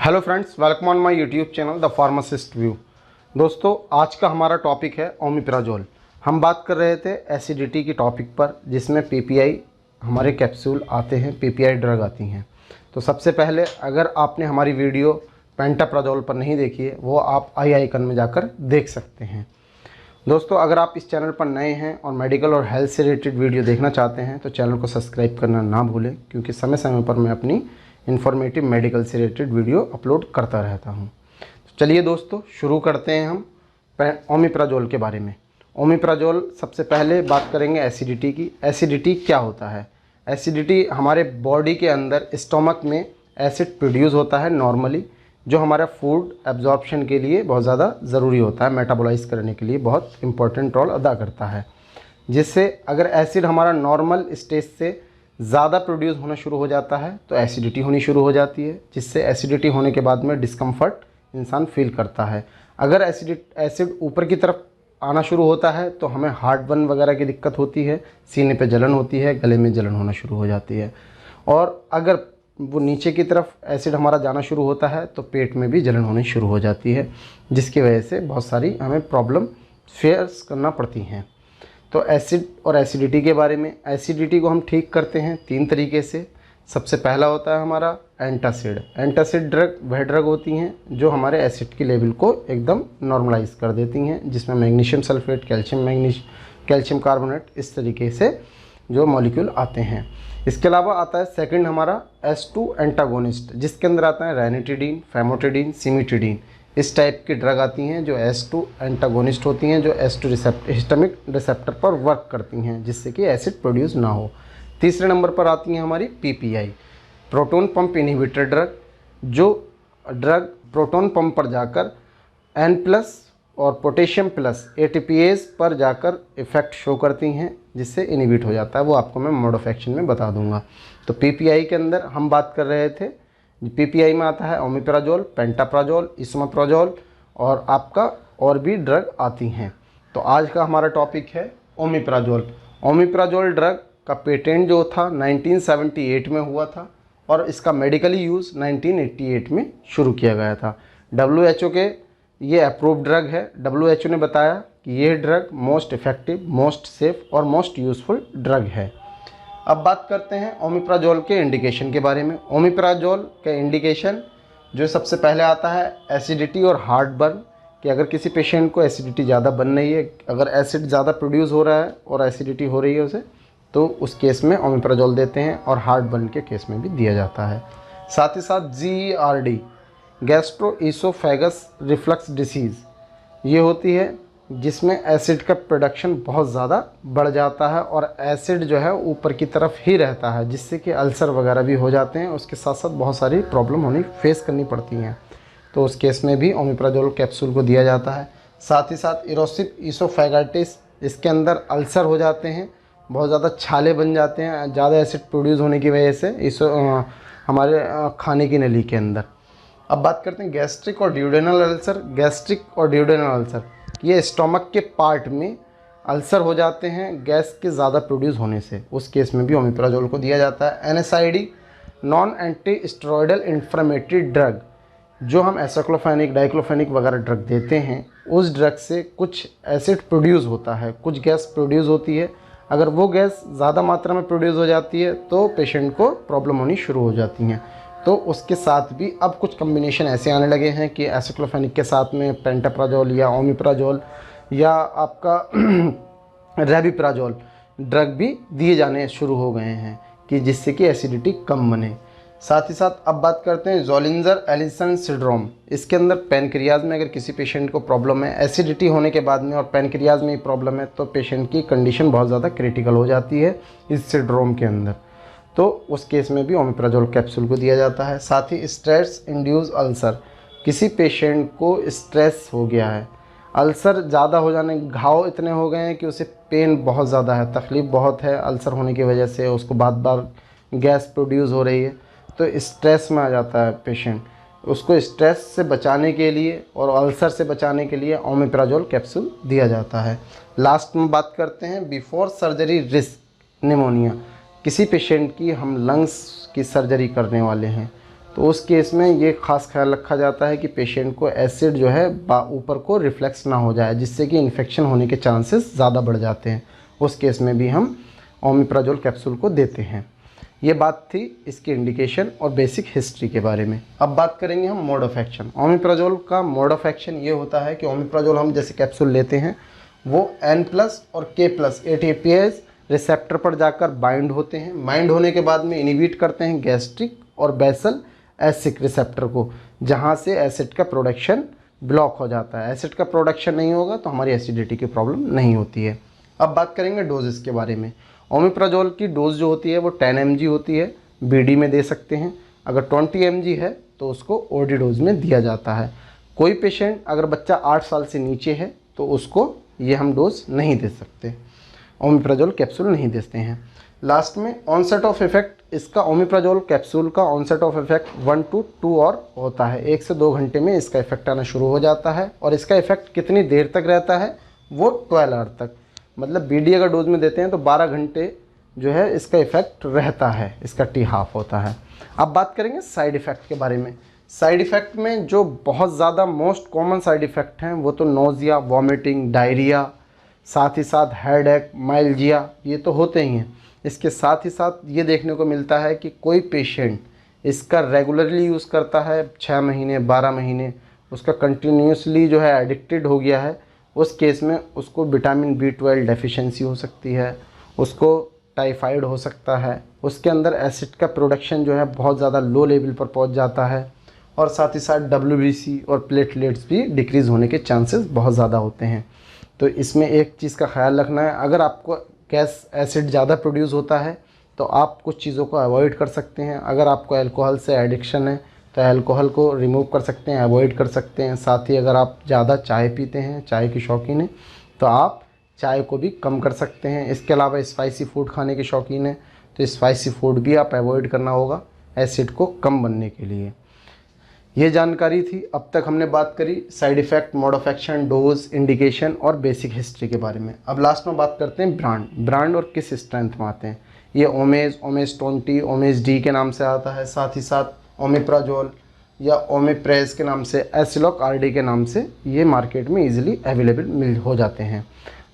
Hello friends, welcome on my YouTube channel the pharmacist view. दोस्तों, आज का हमारा टॉपिक है ओमिप्राजोल। हम बात कर रहे थे एसिडिटी की टॉपिक पर, जिसमें पीपीआई हमारे कैप्सूल आते हैं, पीपीआई ड्रग आती हैं। तो सबसे पहले अगर आपने हमारी वीडियो पेंटाप्राजोल पर नहीं देखी है, वो आप आई आइकन में जाकर देख सकते हैं। दोस्तों, अगर आप इस चैनल पर नए हैं और मेडिकल और हेल्थ से रिलेटेड वीडियो देखना चाहते हैं तो चैनल को सब्सक्राइब करना ना भूलें, क्योंकि समय समय पर मैं अपनी इन्फॉर्मेटिव मेडिकल से रिलेटेड वीडियो अपलोड करता रहता हूं। तो चलिए दोस्तों, शुरू करते हैं हम ओमिप्राजोल के बारे में। ओमिप्राजोल, सबसे पहले बात करेंगे एसिडिटी की। एसिडिटी क्या होता है? एसिडिटी हमारे बॉडी के अंदर स्टमक में एसिड प्रोड्यूस होता है नॉर्मली, जो हमारा फूड एब्जॉर्प्शन के लिए बहुत ज़्यादा ज़रूरी होता है, मेटाबोलाइज करने के लिए बहुत इंपॉर्टेंट रोल अदा करता है। जिससे अगर एसिड हमारा नॉर्मल स्टेज से ज़्यादा प्रोड्यूस होना शुरू हो जाता है तो एसिडिटी होनी शुरू हो जाती है, जिससे एसिडिटी होने के बाद में डिस्कम्फर्ट इंसान फील करता है। अगर एसिड ऊपर की तरफ आना शुरू होता है तो हमें हार्ट बर्न वगैरह की दिक्कत होती है, सीने पे जलन होती है, गले में जलन होना शुरू हो जाती है। और अगर वो नीचे की तरफ एसिड हमारा जाना शुरू होता है तो पेट में भी जलन होनी शुरू हो जाती है, जिसकी वजह से बहुत सारी हमें प्रॉब्लम फेस करना पड़ती हैं। तो एसिड और एसिडिटी के बारे में, एसिडिटी को हम ठीक करते हैं 3 तरीके से। सबसे पहला होता है हमारा एंटासिड। एंटासिड ड्रग वह ड्रग होती हैं जो हमारे एसिड की लेवल को एकदम नॉर्मलाइज कर देती हैं, जिसमें मैग्नीशियम सल्फेट, कैल्शियम कार्बोनेट, इस तरीके से जो मॉलिक्यूल आते हैं। इसके अलावा आता है सेकंड हमारा S2 एंटागोनिस्ट, जिसके अंदर आता है रैनिटिडीन, फेमोटिडीन, सिमिटिडीन। इस टाइप की ड्रग आती हैं जो S2 एंटागोनिस्ट होती हैं, जो S2 हिस्टामिक रिसेप्टर पर वर्क करती हैं, जिससे कि एसिड प्रोड्यूस ना हो। तीसरे नंबर पर आती हैं हमारी PPI, proton pump inhibitor drug, जो ड्रग प्रोटॉन पंप पर जाकर N+ और पोटेशियम प्लस ATPase पर जाकर इफ़ेक्ट शो करती हैं, जिससे इनहिबिट हो जाता है। वो आपको मैं मोड ऑफ एक्शन में बता दूंगा। तो PPI के अंदर हम बात कर रहे थे, PPI में आता है ओमिप्राजोल, पेंटाप्राजोल, इसोमेप्राजोल और आपका और भी ड्रग आती हैं। तो आज का हमारा टॉपिक है ओमिप्राजोल। ओमिप्राजोल ड्रग का पेटेंट जो था 1978 में हुआ था और इसका मेडिकली यूज़ 1988 में शुरू किया गया था। WHO के ये अप्रूव्ड ड्रग है। WHO ने बताया कि ये drug most effective, most safe और मोस्ट यूज़फुल ड्रग है। अब बात करते हैं ओमिप्राजोल के इंडिकेशन के बारे में। ओमिप्राजोल का इंडिकेशन जो सबसे पहले आता है एसिडिटी और हार्ट बर्न, कि अगर किसी पेशेंट को एसिडिटी ज़्यादा बन रही है, अगर एसिड ज़्यादा प्रोड्यूस हो रहा है और एसिडिटी हो रही है उसे, तो उस केस में ओमिप्राजोल देते हैं, और हार्ट बर्न के केस में भी दिया जाता है। साथ ही साथ GERD, गैस्ट्रोइसोफेगस रिफ्लक्स डिसीज़, ये होती है जिसमें एसिड का प्रोडक्शन बहुत ज़्यादा बढ़ जाता है और एसिड जो है ऊपर की तरफ ही रहता है, जिससे कि अल्सर वगैरह भी हो जाते हैं। उसके साथ साथ बहुत सारी प्रॉब्लम फेस करनी पड़ती हैं, तो उस केस में भी ओमिप्राजोल कैप्सूल को दिया जाता है। साथ ही साथ इरोसिव इसोफेगाइटिस, इसके अंदर अल्सर हो जाते हैं, बहुत ज़्यादा छाले बन जाते हैं ज़्यादा एसिड प्रोड्यूस होने की वजह से हमारे खाने की नली के अंदर। अब बात करते हैं गैस्ट्रिक और ड्यूडेनल अल्सर। गैस्ट्रिक और ड्यूडेनल अल्सर ये स्टमक के पार्ट में अल्सर हो जाते हैं गैस के ज़्यादा प्रोड्यूस होने से, उस केस में भी ओमिप्राजोल को दिया जाता है। NSAID, non anti steroidal inflammatory drug, जो हम एसाक्लोफेनिक, डाइक्लोफेनिक वगैरह ड्रग देते हैं, उस ड्रग से कुछ एसिड प्रोड्यूस होता है, कुछ गैस प्रोड्यूस होती है। अगर वो गैस ज़्यादा मात्रा में प्रोड्यूस हो जाती है तो पेशेंट को प्रॉब्लम होनी शुरू हो जाती हैं। तो उसके साथ भी अब कुछ कम्बिनेशन ऐसे आने लगे हैं कि एसाक्लोफेनिक के साथ में पेंटाप्राजोल या ओमिप्राजोल या आपका रेबिप्राजोल ड्रग भी दिए जाने शुरू हो गए हैं, कि जिससे कि एसिडिटी कम बने। साथ ही साथ अब बात करते हैं ज़ोलिंजर एलिसन सिंड्रोम। इसके अंदर पैनक्रियाज में अगर किसी पेशेंट को प्रॉब्लम है एसिडिटी होने के बाद में और पैनक्रियाज में ही प्रॉब्लम है, तो पेशेंट की कंडीशन बहुत ज़्यादा क्रिटिकल हो जाती है इस सिंड्रोम के अंदर। तो उस केस में भी ओमिप्राजोल कैप्सूल को दिया जाता है। साथ ही स्ट्रेस इंड्यूस अल्सर, किसी पेशेंट को स्ट्रेस हो गया है, अल्सर ज़्यादा हो जाने, घाव इतने हो गए हैं कि उसे पेन बहुत ज़्यादा है, तकलीफ़ बहुत है अल्सर होने की वजह से, उसको बार बार गैस प्रोड्यूस हो रही है, तो स्ट्रेस में आ जाता है पेशेंट। उसको स्ट्रेस से बचाने के लिए और अल्सर से बचाने के लिए ओमिप्राजोल कैप्सूल दिया जाता है। लास्ट में बात करते हैं बिफोर सर्जरी रिस्क निमोनिया। किसी पेशेंट की हम लंग्स की सर्जरी करने वाले हैं तो उस केस में ये खास ख्याल रखा जाता है कि पेशेंट को एसिड जो है ऊपर को रिफ्लेक्स ना हो जाए, जिससे कि इन्फेक्शन होने के चांसेस ज़्यादा बढ़ जाते हैं। उस केस में भी हम ओमिप्राजोल कैप्सूल को देते हैं। ये बात थी इसकी इंडिकेशन और बेसिक हिस्ट्री के बारे में। अब बात करेंगे हम मोड ऑफ एक्शन। ओमिप्राजोल का मोड ऑफ एक्शन ये होता है कि ओमिप्राजोल हम जैसे कैप्सूल लेते हैं वो N+ और K+ ATPase रिसेप्टर पर जाकर बाइंड होते हैं। बाइंड होने के बाद में इनिबिट करते हैं गैस्ट्रिक और बेसल एसिड रिसेप्टर को, जहाँ से एसिड का प्रोडक्शन ब्लॉक हो जाता है। एसिड का प्रोडक्शन नहीं होगा तो हमारी एसिडिटी की प्रॉब्लम नहीं होती है। अब बात करेंगे डोजेस के बारे में। ओमिप्राजोल की डोज जो होती है वो 10 mg होती है, BD में दे सकते हैं। अगर 20 mg है तो उसको OD डोज में दिया जाता है। कोई पेशेंट अगर बच्चा 8 साल से नीचे है तो उसको ये हम डोज नहीं दे सकते, ओमिप्राजोल कैप्सूल नहीं देते हैं। लास्ट में ऑनसेट ऑफ इफेक्ट, इसका ओमिप्राजोल कैप्सूल का ऑनसेट ऑफ इफेक्ट 1 to 2 और होता है। 1 से 2 घंटे में इसका इफेक्ट आना शुरू हो जाता है। और इसका इफेक्ट कितनी देर तक रहता है, वो 12 आवर तक। मतलब BD अगर डोज में देते हैं तो 12 घंटे जो है इसका इफेक्ट रहता है, इसका T½ होता है। अब बात करेंगे साइड इफ़ेक्ट के बारे में। साइड इफ़ेक्ट में जो बहुत ज़्यादा मोस्ट कॉमन साइड इफ़ेक्ट हैं वो तो नोज़िया, वॉमिटिंग, डायरिया, साथ ही साथ हेडेक, माइल्जिया, ये तो होते ही हैं। इसके साथ ही साथ ये देखने को मिलता है कि कोई पेशेंट इसका रेगुलरली यूज़ करता है 6 महीने 12 महीने, उसका कंटिन्यूसली जो है एडिक्टेड हो गया है, उस केस में उसको विटामिन B12 डेफिशिएंसी हो सकती है, उसको टाइफाइड हो सकता है, उसके अंदर एसिड का प्रोडक्शन जो है बहुत ज़्यादा लो लेवल पर पहुंच जाता है, और साथ ही साथ WBC और प्लेटलेट्स भी डिक्रीज़ होने के चांसेस बहुत ज़्यादा होते हैं। तो इसमें एक चीज़ का ख्याल रखना है, अगर आपको गैस एसिड ज़्यादा प्रोड्यूस होता है तो आप कुछ चीज़ों को अवॉइड कर सकते हैं। अगर आपको अल्कोहल से एडिक्शन है तो अल्कोहल को रिमूव कर सकते हैं, अवॉइड कर सकते हैं। साथ ही अगर आप ज़्यादा चाय पीते हैं, चाय की शौकीन हैं, तो आप चाय को भी कम कर सकते हैं। इसके अलावा स्पाइसी फूड खाने के शौकीन हैं तो स्पाइसी फूड भी आप अवॉइड करना होगा एसिड को कम बनने के लिए। ये जानकारी थी। अब तक हमने बात करी side effect, mode of action, dose, indication और बेसिक हिस्ट्री के बारे में। अब लास्ट में बात करते हैं ब्रांड और किस स्ट्रेंथ में आते हैं। ये ओमेज 20, ओमेज D के नाम से आता है। साथ ही साथ ओमिप्राजोल या ओमिप्रेज के नाम से, एसिलॉक RD के नाम से ये मार्केट में ईजिली अवेलेबल हो जाते हैं।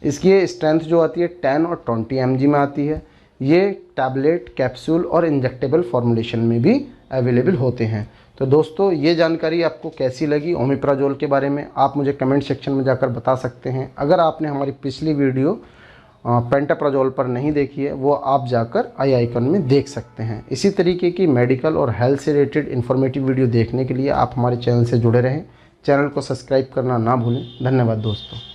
इसकी स्ट्रेंथ जो आती है 10 और 20 mg में आती है। ये टैबलेट, कैप्सूल और इंजेक्टेबल फॉर्मुलेशन में भी अवेलेबल होते हैं। तो दोस्तों, ये जानकारी आपको कैसी लगी ओमिप्राजोल के बारे में, आप मुझे कमेंट सेक्शन में जाकर बता सकते हैं। अगर आपने हमारी पिछली वीडियो पेंटाप्राजोल पर नहीं देखी है, वो आप जाकर आई आइकन में देख सकते हैं। इसी तरीके की मेडिकल और हेल्थ से रिलेटेड इन्फॉर्मेटिव वीडियो देखने के लिए आप हमारे चैनल से जुड़े रहें। चैनल को सब्सक्राइब करना ना भूलें। धन्यवाद दोस्तों।